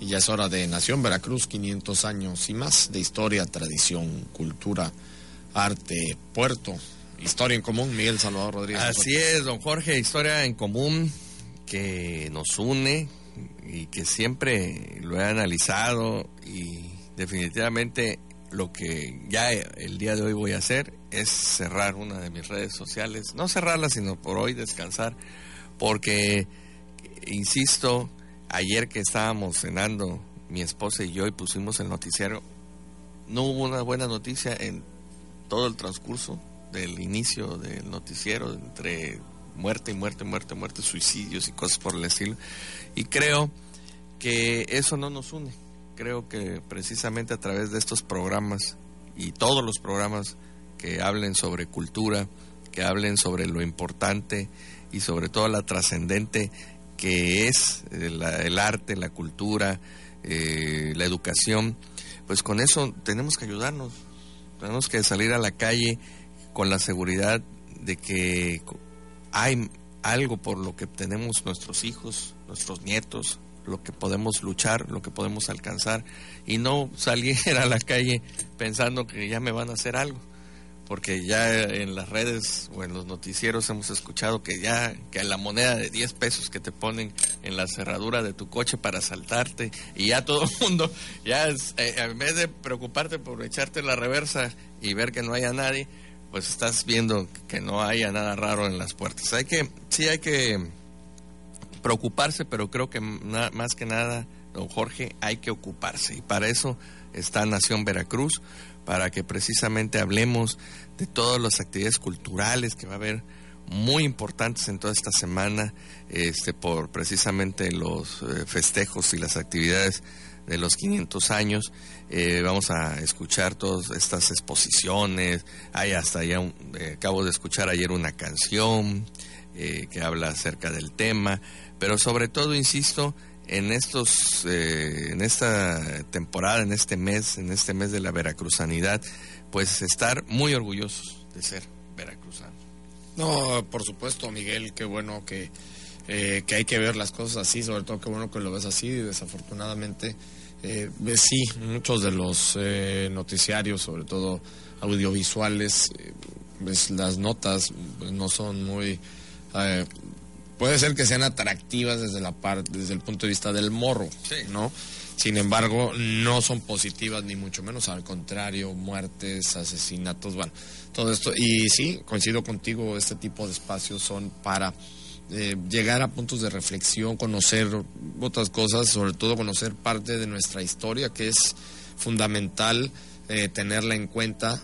Y ya es hora de Nación Veracruz, 500 años y más de historia, tradición, cultura, arte, puerto, historia en común. Miguel Salvador Rodríguez. Así es, don Jorge, historia en común que nos une y que siempre lo he analizado, y definitivamente lo que ya el día de hoy voy a hacer es cerrar una de mis redes sociales, no cerrarla, sino por hoy descansar, porque, insisto, ayer que estábamos cenando mi esposa y yo y pusimos el noticiero, no hubo una buena noticia en todo el transcurso del inicio del noticiero, entre muerte, suicidios y cosas por el estilo, y creo que eso no nos une. Creo que precisamente a través de estos programas y todos los programas que hablen sobre cultura, que hablen sobre lo importante y sobre todo la trascendente que es el arte, la cultura, la educación, pues con eso tenemos que ayudarnos, tenemos que salir a la calle con la seguridad de que hay algo por lo que tenemos nuestros hijos, nuestros nietos, lo que podemos luchar, lo que podemos alcanzar, y no salir a la calle pensando que ya me van a hacer algo, porque ya en las redes o en los noticieros hemos escuchado que la moneda de 10 pesos que te ponen en la cerradura de tu coche para asaltarte, y ya todo el mundo, en vez de preocuparte por echarte la reversa y ver que no haya nadie, pues estás viendo que no haya nada raro en las puertas. Hay que preocuparse, pero creo que más que nada, don Jorge, hay que ocuparse, y para eso está Nación Veracruz, para que precisamente hablemos de todas las actividades culturales que va a haber muy importantes en toda esta semana, por precisamente los festejos y las actividades de los 500 años. Vamos a escuchar todas estas exposiciones, hay hasta ya acabo de escuchar ayer una canción que habla acerca del tema, pero sobre todo, insisto, en esta temporada, en este mes de la veracruzanidad, pues estar muy orgullosos de ser veracruzanos. No, por supuesto, Miguel, qué bueno que hay que ver las cosas así, sobre todo qué bueno que lo ves así. Desafortunadamente, sí, muchos de los noticiarios, sobre todo audiovisuales, las notas no son muy... puede ser que sean atractivas desde el punto de vista del morro, sí, ¿no? Sin embargo, no son positivas ni mucho menos, al contrario, muertes, asesinatos, bueno, todo esto. Y sí, coincido contigo, este tipo de espacios son para llegar a puntos de reflexión, conocer otras cosas, sobre todo conocer parte de nuestra historia, que es fundamental tenerla en cuenta,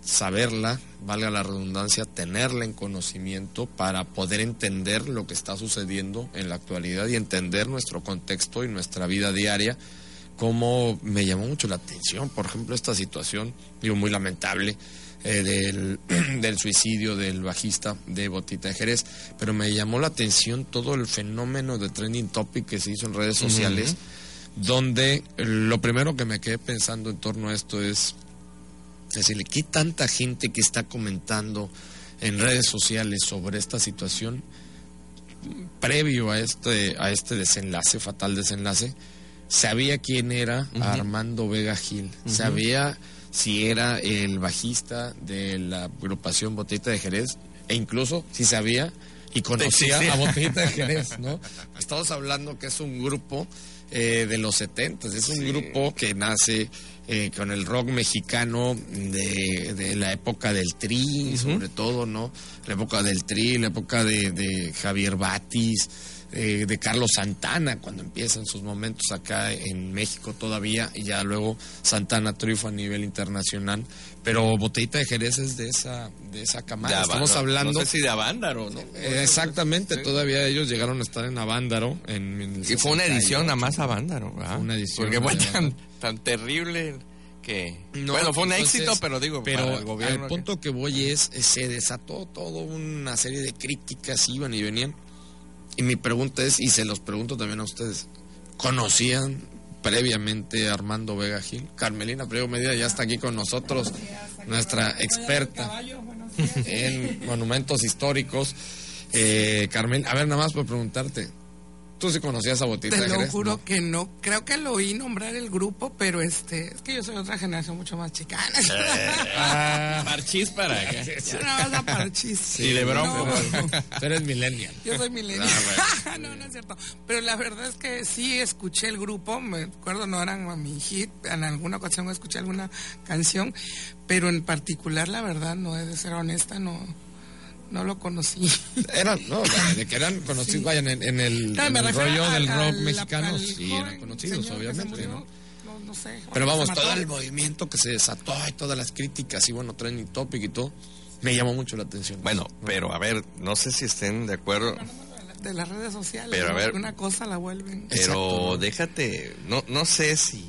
saberla, valga la redundancia, tenerla en conocimiento para poder entender lo que está sucediendo en la actualidad y entender nuestro contexto y nuestra vida diaria. Como me llamó mucho la atención, por ejemplo, esta situación, muy lamentable, del suicidio del bajista de Botita de Jerez, pero me llamó la atención todo el fenómeno de trending topic que se hizo en redes sociales, donde lo primero que me quedé pensando en torno a esto es decirle, ¿qué tanta gente que está comentando en redes sociales sobre esta situación previo a este desenlace, fatal desenlace? Sabía quién era Armando Vega Gil, sabía si era el bajista de la agrupación Botellita de Jerez, e incluso si sabía y conocía a Botellita de Jerez, ¿no? Estamos hablando que es un grupo de los 70, es un grupo que nace con el rock mexicano de la época del Tri, sobre todo, ¿no? La época del Tri, la época de Javier Batis, de Carlos Santana, cuando empiezan sus momentos acá en México todavía, y ya luego Santana triunfa a nivel internacional, pero Botellita de Jerez es de esa camada. Estamos hablando... No sé si de Avándaro, ¿no? Exactamente, sí. Todavía ellos llegaron a estar en Avándaro. Y fue una edición a más Avándaro, ¿verdad? Una edición. Porque fue tan terrible que... No, bueno, fue un éxito, pero para el gobierno... Al punto que voy se desató toda una serie de críticas, iban y venían. Y mi pregunta es, y se los pregunto también a ustedes, ¿conocían previamente a Armando Vega Gil? Carmelina Priego Medina ya está aquí con nosotros, nuestra experta en monumentos históricos. Carmel, a ver, nada más por preguntarte, ¿Tú sí conocías a Botita de Te lo Jerez? juro ¿No? que no. Creo que lo oí nombrar el grupo, pero es que yo soy otra generación mucho más chicana. Parchís para acá. Yo no vas a parchís. Sí, de broma. No. Tú eres millennial. Yo soy millennial. No, no es cierto. Pero la verdad es que sí escuché el grupo, me acuerdo, no eran mi hit, en alguna ocasión escuché alguna canción, pero en particular, la verdad, no he de ser honesta, no lo conocí. De que eran conocidos, Sí. vayan, en el Me refiero rollo del rock al mexicano, sí, joven eran conocidos, señor que se obviamente, murió. ¿no? No sé. Pero vamos, se mató. todo el movimiento que se desató y todas las críticas y bueno, trending topic y todo, me llamó mucho la atención. Bueno, pero a ver, no sé si estén de acuerdo, De las redes sociales, Pero, a ¿no? ver. Una cosa la vuelven. pero Exacto. déjate, no sé si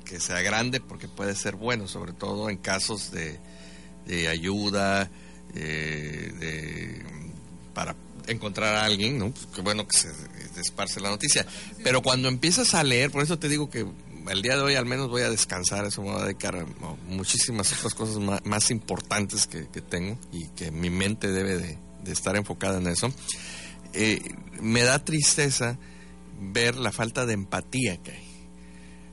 que sea grande, porque puede ser bueno, sobre todo en casos de ayuda, para encontrar a alguien, ¿no? Pues qué bueno que se esparce la noticia. Pero cuando empiezas a leer, por eso te digo que el día de hoy al menos voy a descansar, eso me va a dedicar a muchísimas otras cosas más importantes que tengo y que mi mente debe de estar enfocada en eso. Me da tristeza ver la falta de empatía que hay.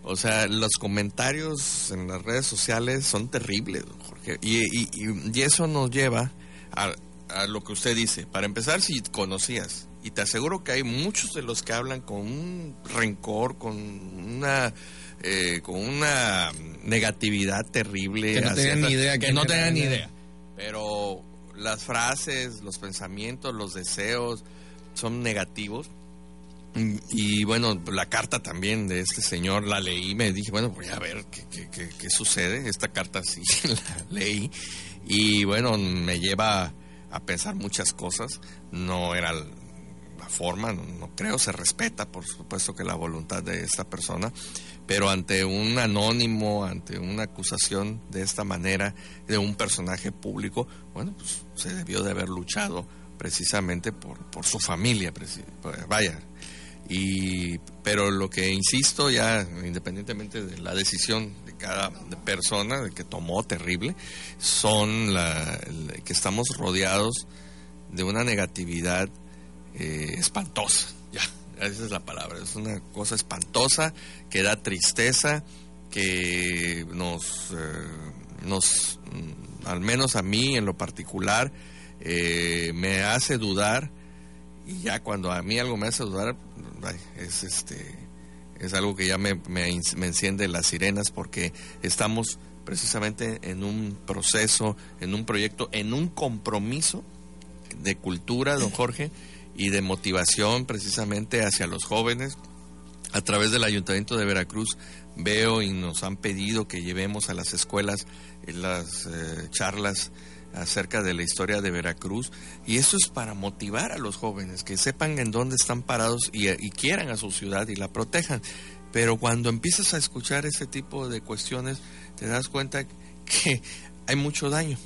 O sea, los comentarios en las redes sociales son terribles, Jorge. Y eso nos lleva a lo que usted dice. Para empezar, si conocías, y te aseguro que hay muchos de los que hablan con un rencor, con una negatividad terrible. Que no tenían ni idea. Que no tenían ni idea. Pero las frases, los pensamientos, los deseos son negativos. Y bueno, la carta también de este señor la leí, me dije, bueno, voy a ver qué sucede. Esta carta sí la leí y bueno, me lleva a pensar muchas cosas. No era la forma, no creo, se respeta por supuesto que la voluntad de esta persona, pero ante un anónimo, ante una acusación de esta manera de un personaje público, bueno, pues se debió de haber luchado precisamente por su familia, vaya. Pero lo que insisto, ya independientemente de la decisión de cada persona de que tomó terrible, son que estamos rodeados de una negatividad espantosa. Ya, esa es la palabra. Es una cosa espantosa que da tristeza, que nos al menos a mí en lo particular, me hace dudar. Y ya cuando a mí algo me hace dudar, es algo que ya me enciende las sirenas, porque estamos precisamente en un proceso, en un proyecto, en un compromiso de cultura, don Jorge, y de motivación precisamente hacia los jóvenes. A través del Ayuntamiento de Veracruz veo y nos han pedido que llevemos a las escuelas las charlas acerca de la historia de Veracruz, y eso es para motivar a los jóvenes, que sepan en dónde están parados y quieran a su ciudad y la protejan. Pero cuando empiezas a escuchar ese tipo de cuestiones, te das cuenta que hay mucho daño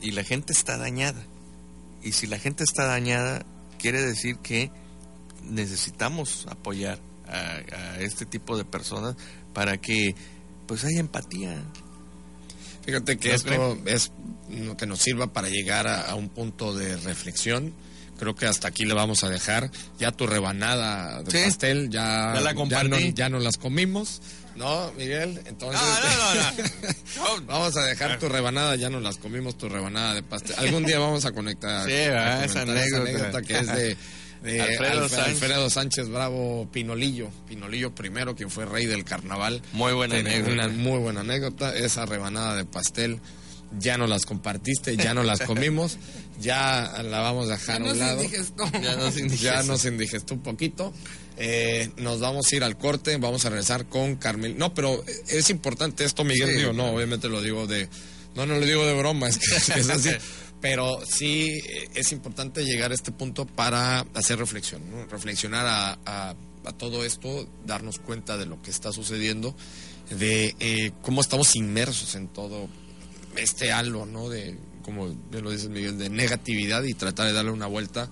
y la gente está dañada. Y si la gente está dañada, quiere decir que necesitamos apoyar a este tipo de personas para que pues haya empatía. Fíjate que esto es lo que nos sirva para llegar a un punto de reflexión. Creo que hasta aquí le vamos a dejar. Ya tu rebanada de pastel, ya la compartí. ya no las comimos, ¿no, Miguel? Entonces, No. vamos a dejar tu rebanada, ya no las comimos, tu rebanada de pastel. Algún día vamos a conectar. Sí, esa anécdota que es de Alfredo Sánchez Bravo Pinolillo primero, quien fue rey del carnaval. Muy buena anécdota. Una muy buena anécdota. Esa rebanada de pastel ya no las compartiste, ya no las comimos, ya la vamos a dejar a un lado. Ya nos indigestó un poquito. Nos vamos a ir al corte, vamos a regresar con Carmel. No, pero es importante esto, Miguel, sí, digo, no, obviamente lo digo no lo digo de broma, es que es así. Pero sí es importante llegar a este punto para hacer reflexión, ¿no? Reflexionar a todo esto, darnos cuenta de lo que está sucediendo, de cómo estamos inmersos en todo este halo, ¿no? De, como bien lo dice Miguel, de negatividad, y tratar de darle una vuelta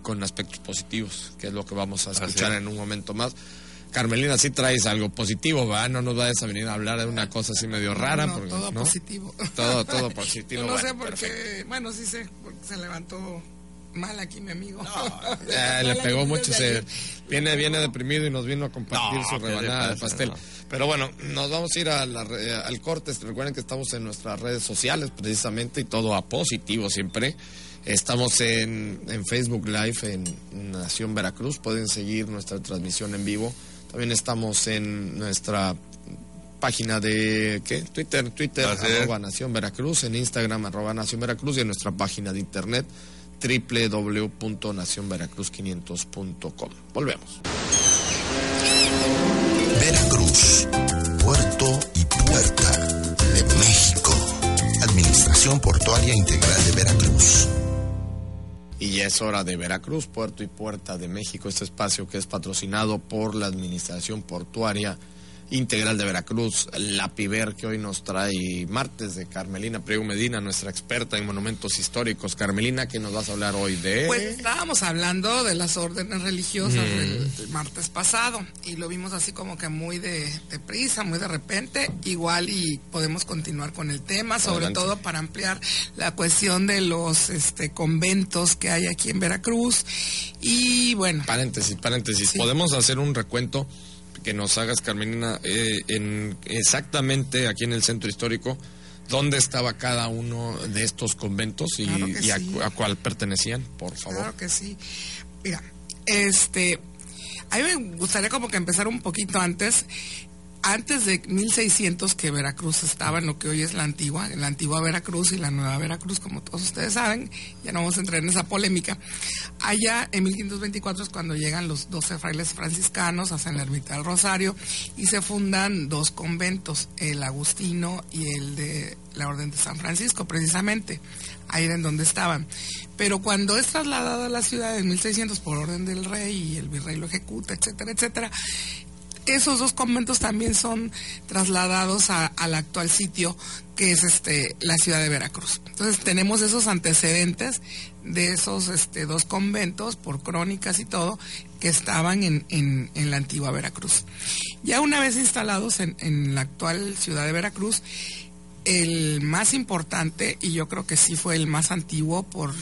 con aspectos positivos, que es lo que vamos a escuchar en un momento más. Carmelina, sí traes algo positivo, ¿verdad? No nos vayas a venir a hablar de una cosa así medio rara. No, porque, todo positivo. Todo positivo. No sé por qué, bueno, sí sé, porque se levantó mal aquí mi amigo. Le pegó mucho, viene deprimido y nos vino a compartir su rebanada de pastel. Pero bueno, nos vamos a ir al corte. Recuerden que estamos en nuestras redes sociales precisamente y todo a positivo siempre. Estamos en Facebook Live en Nación Veracruz. Pueden seguir nuestra transmisión en vivo. También estamos en nuestra página de Twitter @Nación Veracruz, en Instagram @Nación Veracruz y en nuestra página de internet www.nacionveracruz500.com. Volvemos. Veracruz, puerto y puerta de México. Administración Portuaria Integral de Veracruz. Y ya es hora de Veracruz, puerto y puerta de México, este espacio que es patrocinado por la Administración Portuaria Integral de Veracruz, la PIVER, que hoy nos trae martes de Carmelina Priego Medina, nuestra experta en monumentos históricos. Carmelina, ¿qué nos vas a hablar hoy de? Pues estábamos hablando de las órdenes religiosas del martes pasado y lo vimos así como que muy de prisa, muy de repente, igual y podemos continuar con el tema, sobre Adelante. todo para ampliar la cuestión de los conventos que hay aquí en Veracruz. Y bueno, Paréntesis, Sí. ¿podemos hacer un recuento que nos hagas, Carmelina, en exactamente aquí en el centro histórico, dónde estaba cada uno de estos conventos y, Claro que y sí. a cuál pertenecían, por favor? Claro que sí. Mira, a mí me gustaría como que empezar un poquito antes de 1600, que Veracruz estaba en lo que hoy es la antigua Veracruz y la nueva Veracruz, como todos ustedes saben. Ya no vamos a entrar en esa polémica. Allá en 1524 es cuando llegan los 12 frailes franciscanos, hacen la ermita del Rosario y se fundan dos conventos, el agustino y el de la Orden de San Francisco, precisamente. Ahí era en donde estaban. Pero cuando es trasladada a la ciudad en 1600 por orden del rey y el virrey lo ejecuta, etcétera, etcétera, esos dos conventos también son trasladados al actual sitio que es la ciudad de Veracruz. Entonces tenemos esos antecedentes de esos dos conventos por crónicas y todo que estaban en la antigua Veracruz. Ya una vez instalados en la actual ciudad de Veracruz, el más importante, y yo creo que sí fue el más antiguo por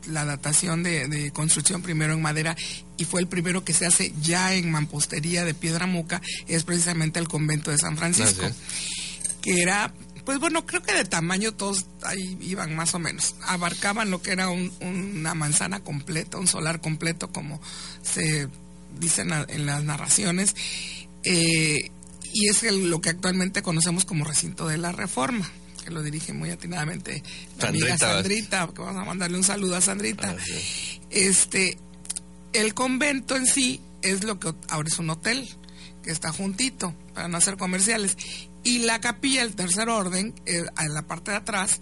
la datación de construcción, primero en madera, y fue el primero que se hace ya en mampostería de piedra muca, es precisamente el convento de San Francisco. Gracias. Que era, pues bueno, creo que de tamaño todos ahí iban más o menos, abarcaban lo que era una manzana completa, un solar completo, como se dicen en las narraciones, y es lo que actualmente conocemos como recinto de la Reforma, que lo dirige muy atinadamente la amiga Sandrita, que vamos a mandarle un saludo a Sandrita. El convento en sí es lo que ahora es un hotel, que está juntito, para no hacer comerciales, y la capilla, el tercer orden, en la parte de atrás,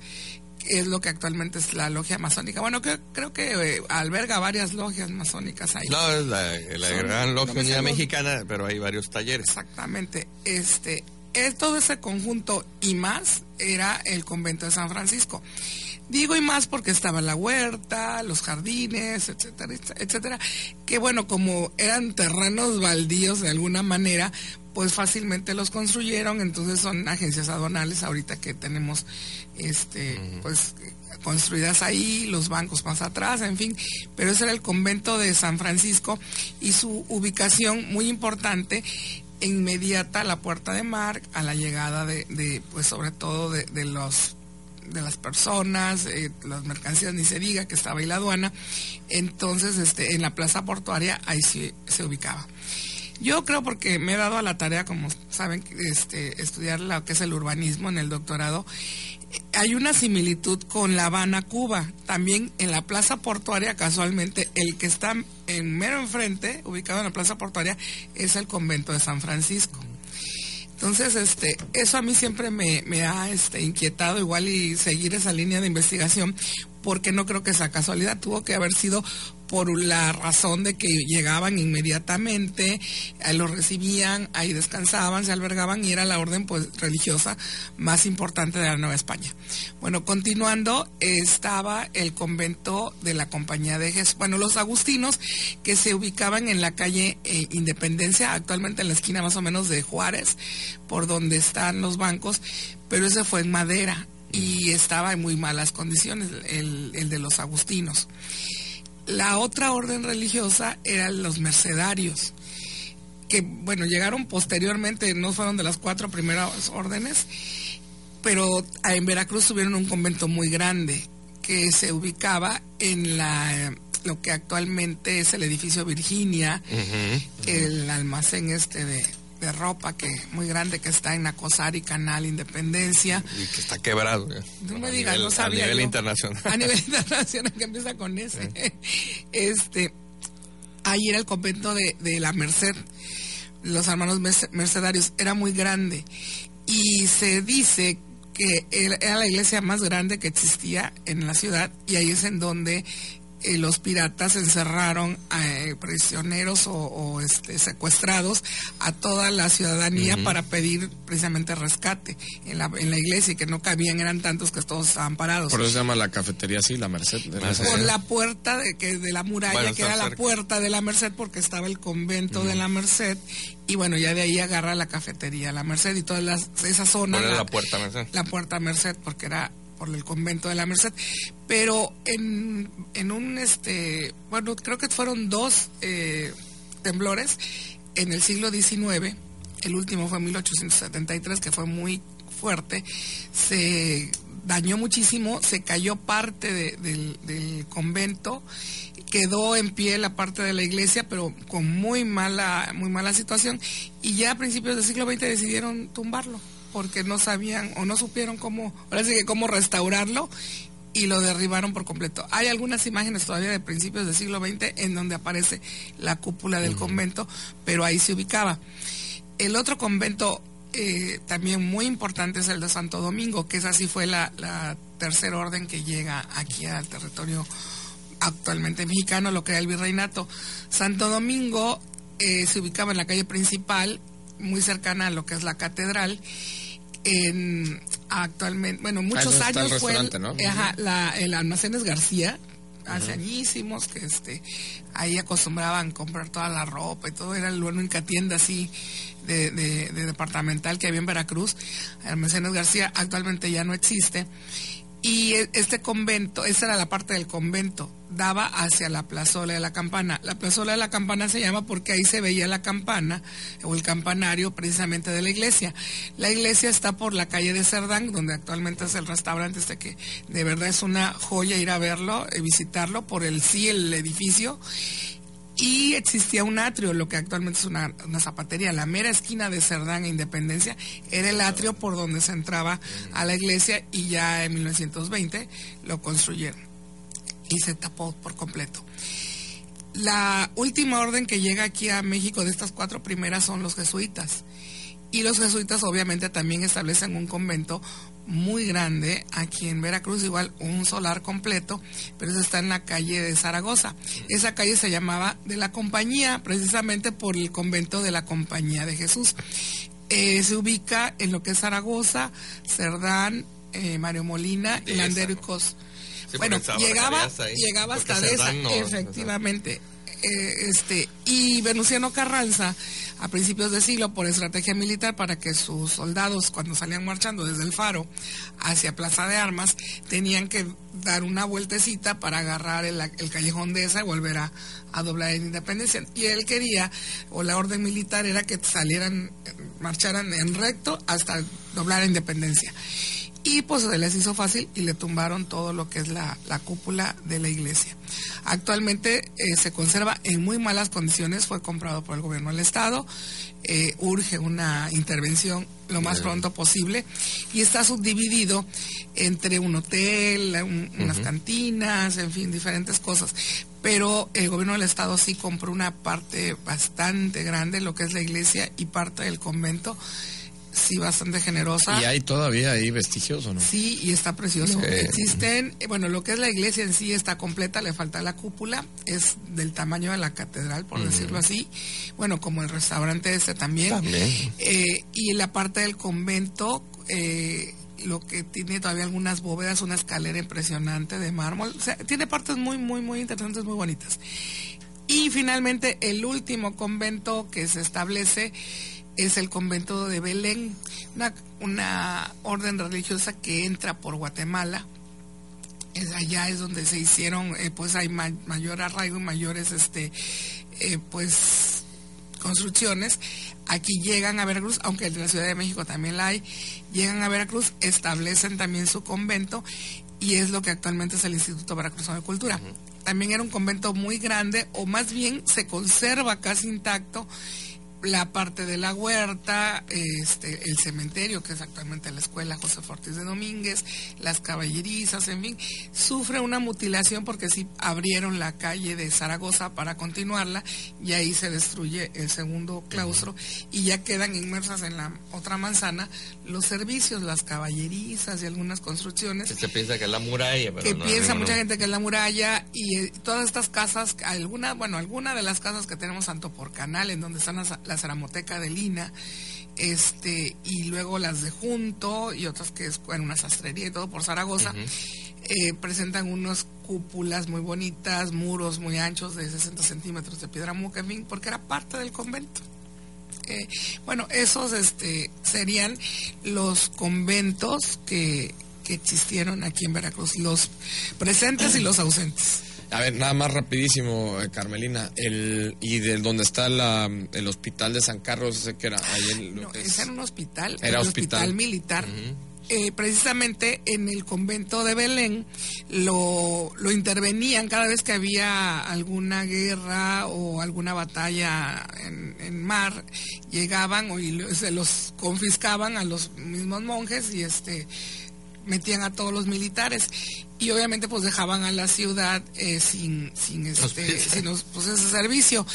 es lo que actualmente es la logia masónica. Bueno, creo que alberga varias logias masónicas ahí. No, es la gran logia unidad mexicana, pero hay varios talleres. Exactamente. Todo ese conjunto y más era el convento de San Francisco. Digo y más porque estaba la huerta, los jardines, etcétera, etcétera, que bueno, como eran terrenos baldíos de alguna manera, pues fácilmente los construyeron. Entonces son agencias aduanales ahorita que tenemos pues construidas ahí, los bancos más atrás, en fin, pero ese era el convento de San Francisco y su ubicación muy importante, inmediata a la Puerta de Mar, a la llegada de pues sobre todo de las personas, las mercancías, ni se diga, que estaba ahí la aduana. Entonces en la plaza portuaria ahí sí se ubicaba. Yo creo, porque me he dado a la tarea, como saben, estudiar lo que es el urbanismo en el doctorado. Hay una similitud con La Habana, Cuba. También en la plaza portuaria, casualmente, el que está mero enfrente, ubicado en la plaza portuaria, es el convento de San Francisco. Entonces, eso a mí siempre me ha inquietado, igual, y seguir esa línea de investigación, porque no creo que sea casualidad. Tuvo que haber sido por la razón de que llegaban inmediatamente, los recibían, ahí descansaban, se albergaban, y era la orden pues religiosa más importante de la Nueva España. Bueno, continuando, estaba el convento de la Compañía de Jesús, bueno, los agustinos, que se ubicaban en la calle Independencia, actualmente en la esquina más o menos de Juárez, por donde están los bancos, pero ese fue en madera y estaba en muy malas condiciones, el de los agustinos. La otra orden religiosa eran los mercedarios, que bueno, llegaron posteriormente, no fueron de las 4 primeras órdenes, pero en Veracruz tuvieron un convento muy grande que se ubicaba en lo que actualmente es el edificio Virginia, el almacén de ropa que muy grande que está en Acosar y Canal Independencia. Y que está quebrado. No me digas, no sabía. A nivel internacional. A nivel internacional, que empieza con ese. Ahí era el convento de la Merced, los hermanos mercedarios, era muy grande. Y se dice que era la iglesia más grande que existía en la ciudad, y ahí es en donde los piratas encerraron a prisioneros o secuestrados a toda la ciudadanía para pedir precisamente rescate en la iglesia, y que no cabían, eran tantos que todos estaban parados. Por eso se llama la cafetería así, la Merced. Por la puerta de la muralla, bueno, que era cerca. La puerta de la Merced, porque estaba el convento de la Merced, y bueno, ya de ahí agarra la cafetería la Merced y toda esa zona. ¿Cuál era la puerta Merced? La puerta Merced, porque era por el convento de la Merced. Pero en un bueno, creo que fueron 2 temblores en el siglo XIX. El último fue en 1873, que fue muy fuerte. Se dañó muchísimo, se cayó parte del convento, quedó en pie la parte de la iglesia, pero con muy mala situación, y ya a principios del siglo XX decidieron tumbarlo, porque no sabían o no supieron cómo restaurarlo, y lo derribaron por completo. Hay algunas imágenes todavía de principios del siglo XX en donde aparece la cúpula del convento, pero ahí se ubicaba. El otro convento también muy importante es el de Santo Domingo, que esa sí fue la tercera orden que llega aquí al territorio actualmente mexicano, lo que era el virreinato. Santo Domingo se ubicaba en la calle principal, muy cercana a lo que es la catedral. Actualmente, bueno, muchos años fue el Almacenes García, hace añísimos, que ahí acostumbraban comprar toda la ropa y todo, era la única tienda así de departamental que había en Veracruz. Almacenes García actualmente ya no existe. Y este convento, esa era la parte del convento, daba hacia la plazuela de la Campana. La plazuela de la Campana se llama porque ahí se veía la campana o el campanario precisamente de la iglesia. La iglesia está por la calle de Cerdán, donde actualmente es el restaurante que de verdad es una joya ir a verlo, visitarlo por el edificio. Y existía un atrio, lo que actualmente es una zapatería. La mera esquina de Cerdán e Independencia era el atrio por donde se entraba a la iglesia, y ya en 1920 lo construyeron y se tapó por completo. La última orden que llega aquí a México de estas 4 primeras son los jesuitas, y los jesuitas obviamente también establecen un convento muy grande aquí en Veracruz, igual un solar completo, pero eso está en la calle de Zaragoza. Esa calle se llamaba de la Compañía, precisamente por el convento de la Compañía de Jesús. Se ubica en lo que es Zaragoza, Cerdán, Mario Molina, y Landero y Cos. Sí, bueno, llegaba hasta de esa, efectivamente. Y Venustiano Carranza, a principios de siglo, por estrategia militar, para que sus soldados, cuando salían marchando desde el Faro hacia Plaza de Armas, tenían que dar una vueltecita para agarrar el callejón de esa y volver a doblar en Independencia. Y él quería, o la orden militar era que marcharan en recto hasta doblar a Independencia. Y pues se les hizo fácil y le tumbaron todo lo que es la cúpula de la iglesia. Actualmente se conserva en muy malas condiciones, fue comprado por el gobierno del estado, urge una intervención lo más pronto posible, y está subdividido entre un hotel, unas cantinas, en fin, diferentes cosas. Pero el gobierno del estado sí compró una parte bastante grande, lo que es la iglesia y parte del convento. Sí, bastante generosa. ¿Y hay todavía ahí vestigios o no? Sí, y está precioso. Existen, bueno, lo que es la iglesia en sí está completa, le falta la cúpula, es del tamaño de la catedral, por decirlo así. Bueno, como el restaurante también. Y la parte del convento, lo que tiene todavía algunas bóvedas, una escalera impresionante de mármol. O sea, tiene partes muy, muy, muy interesantes, muy bonitas. Y finalmente, el último convento que se establece es el convento de Belén, una orden religiosa que entra por Guatemala Allá es donde se hicieron, pues hay mayor arraigo y mayores, pues construcciones. Aquí llegan a Veracruz, aunque en la Ciudad de México también la hay, llegan a Veracruz, establecen también su convento y es lo que actualmente es el Instituto Veracruzano de Cultura. También era un convento muy grande, o más bien se conserva casi intacto la parte de la huerta, el cementerio, que es actualmente la escuela José Ortiz de Domínguez, las caballerizas, en fin, sufre una mutilación porque sí abrieron la calle de Zaragoza para continuarla y ahí se destruye el segundo claustro y ya quedan inmersas en la otra manzana los servicios, las caballerizas y algunas construcciones. Se piensa que es la muralla, pero que no, piensa mucha gente que es la muralla y todas estas casas, alguna de las casas que tenemos tanto por Canal, en donde están la Ceramoteca de Lina, y luego las de Junto y otras que es una sastrería y todo por Zaragoza, presentan unas cúpulas muy bonitas, muros muy anchos de 60 centímetros de piedra muca, en fin, porque era parte del convento. Bueno, esos serían los conventos que existieron aquí en Veracruz, los presentes y los ausentes. A ver, nada más rapidísimo, Carmelina, y de donde está el hospital de San Carlos, ese que era ahí ese era un hospital, era el hospital militar. Precisamente en el convento de Belén lo intervenían cada vez que había alguna guerra o alguna batalla en mar, llegaban se los confiscaban a los mismos monjes y metían a todos los militares y obviamente pues dejaban a la ciudad sin ese servicio.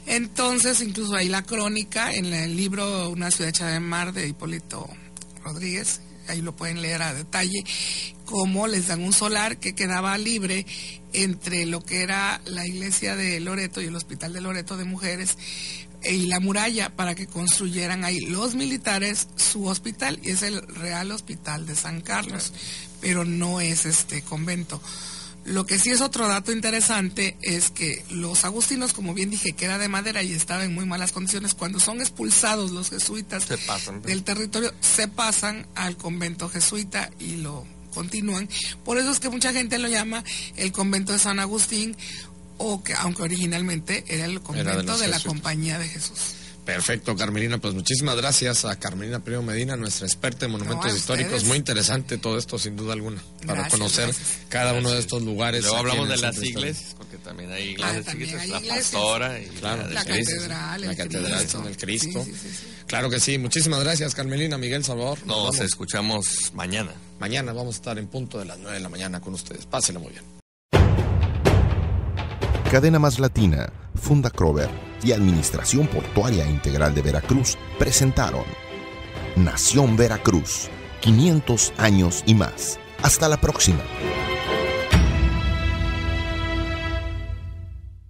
Entonces incluso hay la crónica en el libro Una ciudad hecha de mar de Hipólito Rodríguez, ahí lo pueden leer a detalle, cómo les dan un solar que quedaba libre entre lo que era la iglesia de Loreto y el hospital de Loreto de mujeres y la muralla para que construyeran ahí los militares su hospital, y es el Real Hospital de San Carlos, pero no es convento. Lo que sí es otro dato interesante es que los agustinos, como bien dije, que era de madera y estaba en muy malas condiciones, cuando son expulsados los jesuitas del territorio, se pasan al convento jesuita y lo continúan. Por eso es que mucha gente lo llama el convento de San Agustín, aunque originalmente era el convento de la Compañía de Jesús. Perfecto, Carmelina, pues muchísimas gracias a Carmelina Primo Medina, nuestra experta en monumentos históricos. Muy interesante todo esto, sin duda alguna, para conocer cada uno de estos lugares. Luego hablamos de las iglesias, porque también hay iglesias chiquitas, la Pastora y la catedral, el Cristo. Sí. Claro que sí, muchísimas gracias, Carmelina. Miguel Salvador. Nos escuchamos mañana. Mañana vamos a estar en punto de las 9 de la mañana con ustedes. Pásenla muy bien. Cadena Más Latina, Funda Crover y Administración Portuaria Integral de Veracruz presentaron Nación Veracruz, 500 años y más. Hasta la próxima.